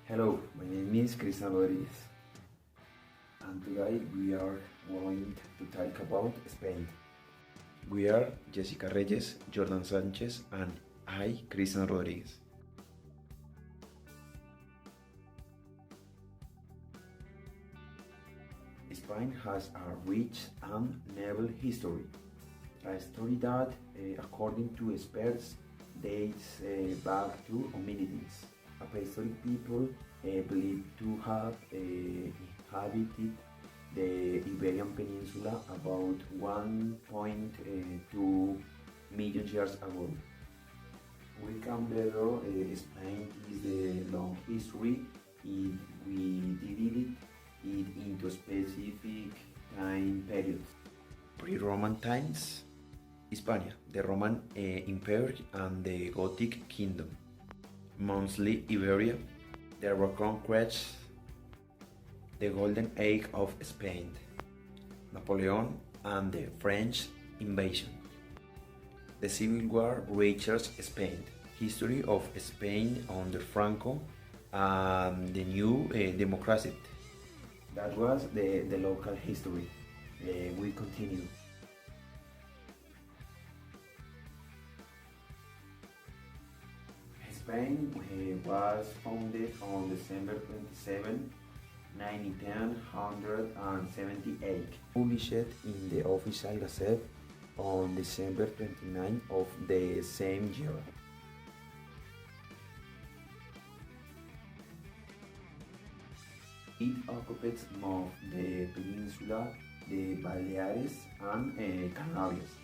Hello, my name is Cristian Rodriguez, and today we are going to talk about Spain. We are Jessica Reyes, Jordan Sanchez, and I, Cristian Rodriguez. Spain has a rich and noble history, a story that, according to experts, dates back to Hominids, a prehistoric people believed to have inhabited the Iberian Peninsula about 1.2 million years ago. We can better explain this long history if we divide it into specific time periods. Pre-Roman times, Hispania, the Roman Empire and the Gothic Kingdom. Mostly Iberia, the reconquest, the Golden Age of Spain, Napoleon and the French invasion. The Civil War reaches Spain, history of Spain under Franco and the new democracy. That was the local history. We continue. Spain was founded on December 27, 1978. Published in the official Gazette on December 29 of the same year. It occupies most of the peninsula, the Baleares and Canarias.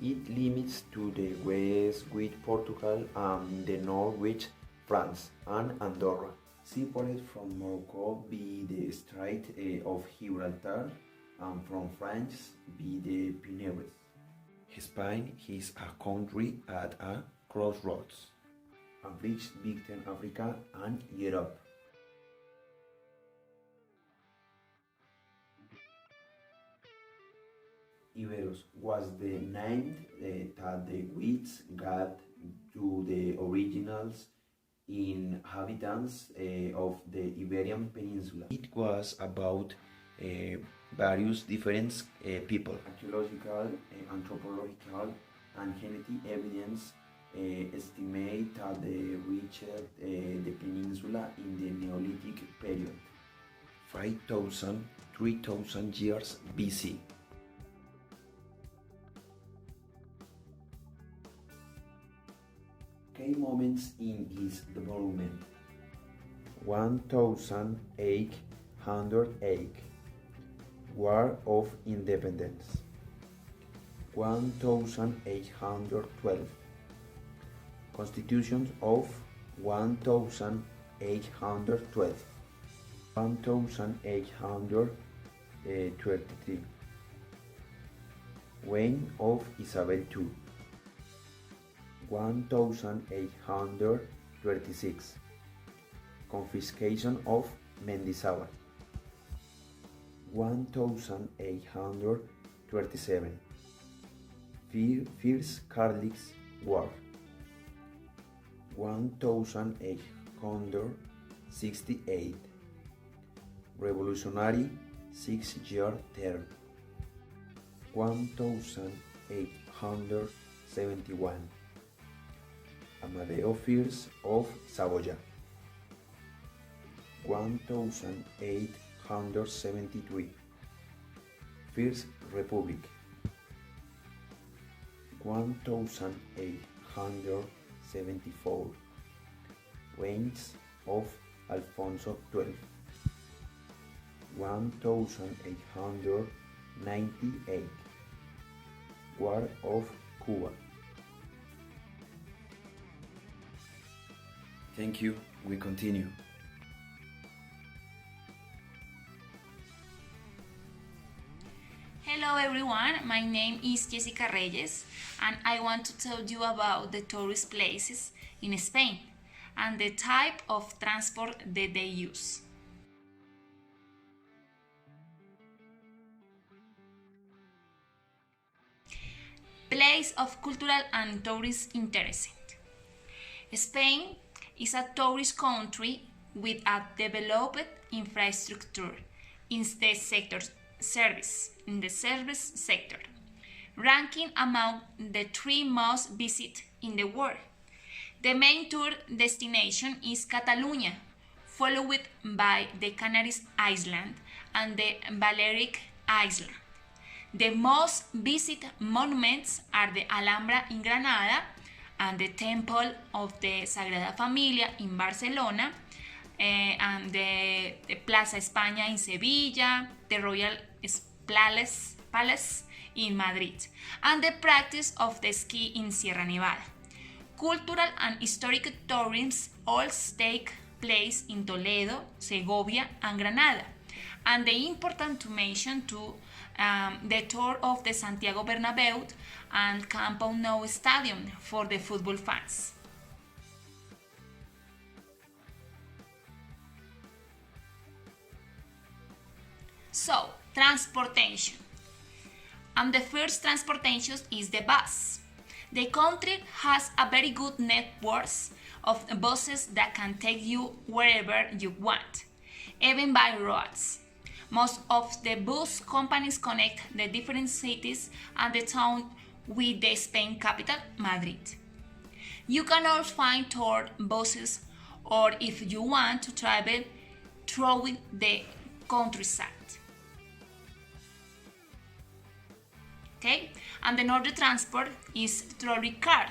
It limits to the west with Portugal and the north with France and Andorra. Separated from Morocco by the Strait of Gibraltar and from France by the Pyrenees. Spain is a country at a crossroads, a bridge between Africa and Europe. Iberos was the name that the Greeks gave to the originals inhabitants of the Iberian Peninsula. It was about various different people. Archaeological, anthropological, and genetic evidence estimate that they reached the peninsula in the Neolithic period, 3,000 years BC. Key moments in its development: 1808 War of Independence, 1812 Constitution of 1812, 1833 Reign of Isabel II, 1836 Confiscation of Mendizábal, 1837 First Carlist War, 1868 Revolutionary 6-year term, 1871 Amadeo I of Savoy, 1873 First Republic, 1874 Reigns of Alfonso XII, 1898 War of Cuba. Thank you. We continue. Hello everyone, my name is Jessica Reyes and I want to tell you about the tourist places in Spain and the type of transport that they use. Place of cultural and tourist interest. Spain is a tourist country with a developed infrastructure in the service sector, ranking among the 3 most visited in the world. The main tour destination is Catalonia, followed by the Canary Islands and the Balearic Islands. The most visited monuments are the Alhambra in Granada and the Temple of the Sagrada Familia in Barcelona, and the Plaza España in Sevilla, the Royal Palace in Madrid, and the practice of the ski in Sierra Nevada. Cultural and historic tourism also take place in Toledo, Segovia, and Granada. And the important to mention too, the tour of the Santiago Bernabéu and Camp Nou Stadium for the football fans. So, transportation. And the first transportation is the bus. The country has a very good network of buses that can take you wherever you want, even by roads. Most of the bus companies connect the different cities and the town with the Spain capital, Madrid. You can also find tour buses, or if you want to travel through the countryside. Okay, and another transport is trolley car.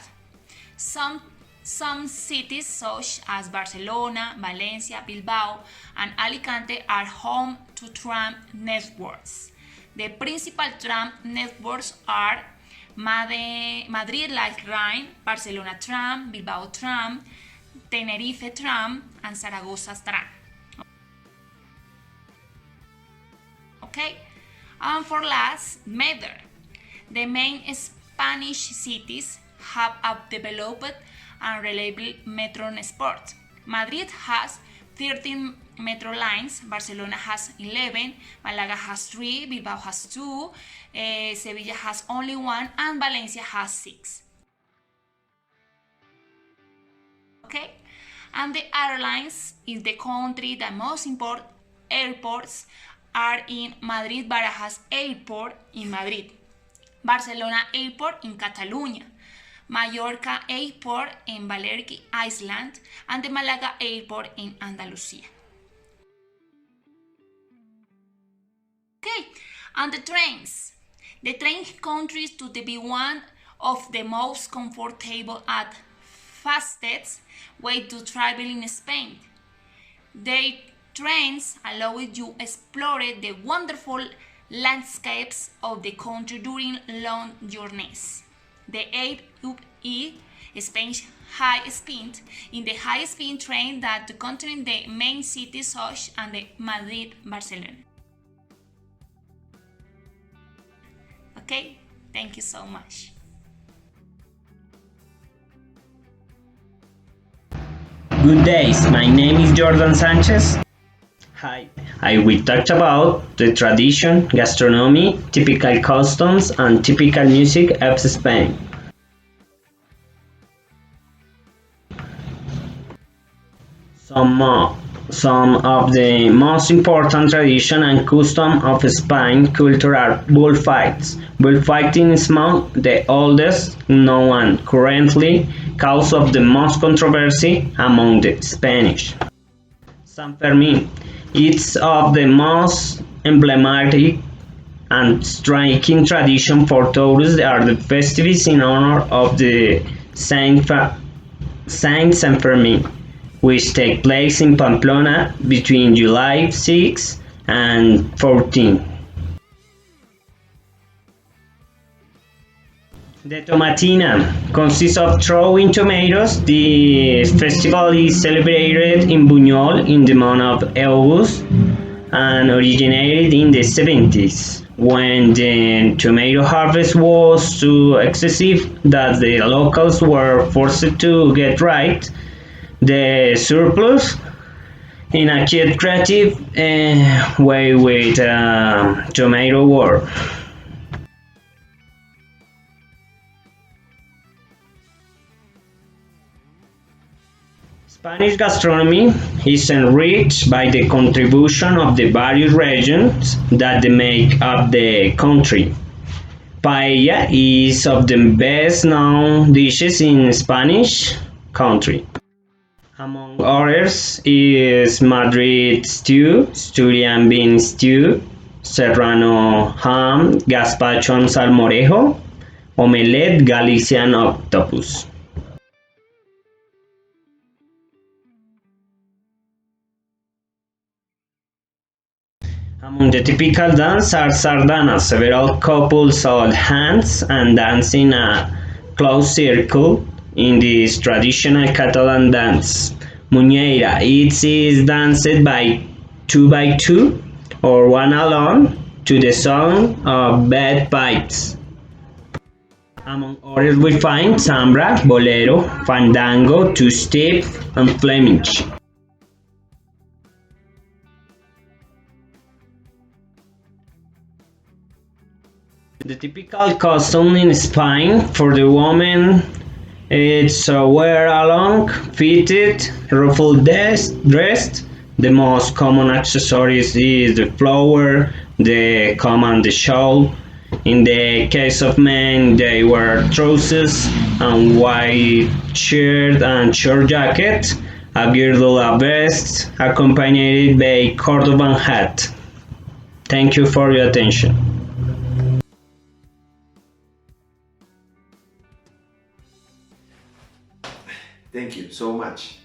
Some cities such as Barcelona, Valencia, Bilbao, and Alicante are home to tram networks. The principal tram networks are Madrid Light Rail, Barcelona Tram, Bilbao Tram, Tenerife Tram, and Zaragoza Tram. Okay, and for last, Metro. The main Spanish cities have a developed and reliable metro network. Madrid has 13 metro lines, Barcelona has 11, Malaga has 3, Bilbao has 2, Sevilla has only 1, and Valencia has 6. Okay, and the airlines in the country, the most important airports are in Madrid Barajas Airport in Madrid, Barcelona Airport in Catalonia, Mallorca Airport in Balearic Island, and the Malaga Airport in Andalusia. Okay, and the trains. The train continues to be one of the most comfortable and fastest way to travel in Spain. The trains allow you to explore the wonderful landscapes of the country during long journeys. The 8UP Spain's high speed in the high speed train that connect the main cities such as the Madrid, Barcelona. Okay, thank you so much. Good days, my name is Jordan Sanchez. Hi, I will talk about the tradition, gastronomy, typical customs, and typical music of Spain. Some of the most important tradition and custom of Spain culture are bullfights. Bullfighting is among the oldest known currently, cause of the most controversy among the Spanish. San Fermin. It's of the most emblematic and striking tradition for tourists are the festivities in honor of the Saint San Fermin, which take place in Pamplona between July 6 and 14. The Tomatina consists of throwing tomatoes. The festival is celebrated in Buñol in the month of August and originated in the 70s when the tomato harvest was so excessive that the locals were forced to get rid the surplus in a creative way with tomato war. Spanish gastronomy is enriched by the contribution of the various regions that make up the country. Paella is of the best known dishes in Spanish country. Among others is Madrid stew, Asturian bean stew, Serrano ham, gazpacho and salmorejo, omelette, Galician octopus. Among the typical dance are sardanas. Several couples hold hands and dance in a close circle in this traditional Catalan dance. Muñeira, it is danced by two or one alone to the song of bagpipes. Among others we find samba, bolero, fandango, two-step and flamenco. The typical costume in Spain for the woman is wear a long, fitted, ruffled dress. The most common accessories is the flower, the comb and the shawl. In the case of men, they wear trousers and white shirt and short jacket, a girdle, a vest, accompanied by a Cordovan hat. Thank you for your attention. Thank you so much.